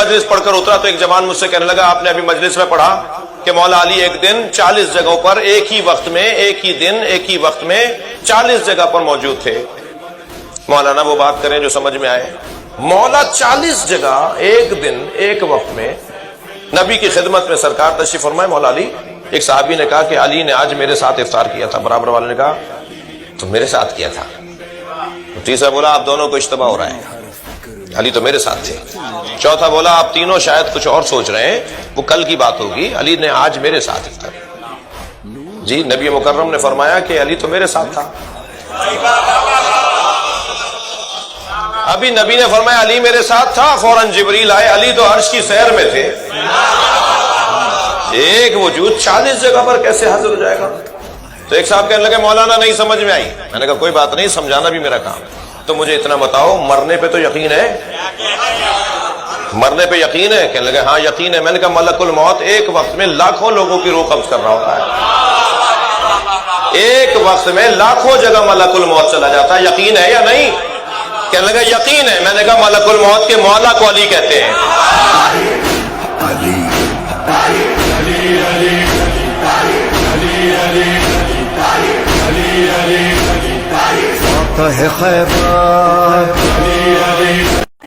مجلس پڑھ کر اترا تو ایک جوان مجھ سے کہنے لگا آپ نے ابھی مجلس میں پڑھا کہ مولا علی ایک دن 40 جگہوں پر ایک ہی وقت میں ایک ہی دن ایک ہی وقت میں 40 جگہ پر موجود تھے۔ مولانا وہ بات کریں جو سمجھ میں آئے۔ مولا 40 جگہ ایک دن ایک وقت میں نبی کی خدمت میں سرکار تشریف فرمائے۔ مولا علی، ایک صحابی نے کہا کہ علی نے آج میرے ساتھ افطار کیا تھا۔ برابر والے نے کہا تو میرے ساتھ کیا تھا۔ تیسرا بولا آپ دونوں کو اشتباہ ہو رہا ہے، علی تو میرے ساتھ تھے۔ چوتھا بولا آپ تینوں شاید کچھ اور سوچ رہے ہیں، وہ کل کی بات ہوگی، علی نے آج میرے ساتھ افطار۔ جی نبی مکرم نے فرمایا کہ علی تو میرے ساتھ تھا۔ ابھی نبی نے فرمایا علی میرے ساتھ تھا، فوراً جبریل آئے، علی تو عرش کی سیر میں تھے۔ ایک وجود 40 جگہ پر کیسے حاضر ہو جائے گا؟ تو ایک صاحب کہنے لگے مولانا نہیں سمجھ میں آئی۔ میں نے کہا کوئی بات نہیں، سمجھانا بھی میرا کام ہے۔ تو مجھے اتنا بتاؤ مرنے پہ تو یقین ہے؟ مرنے پہ یقین ہے؟ کہنے لگے ہاں یقین ہے۔ میں نے کہا ملک الموت ایک وقت میں لاکھوں لوگوں کی روح قبض کر رہا ہوتا ہے، ایک وقت میں لاکھوں جگہ ملک الموت چلا جاتا ہے، یقین ہے یا نہیں؟ کہنے لگا یقین ہے۔ میں نے کہا ملک الموت کے مولا کو علی کہتے ہیں۔ خیبر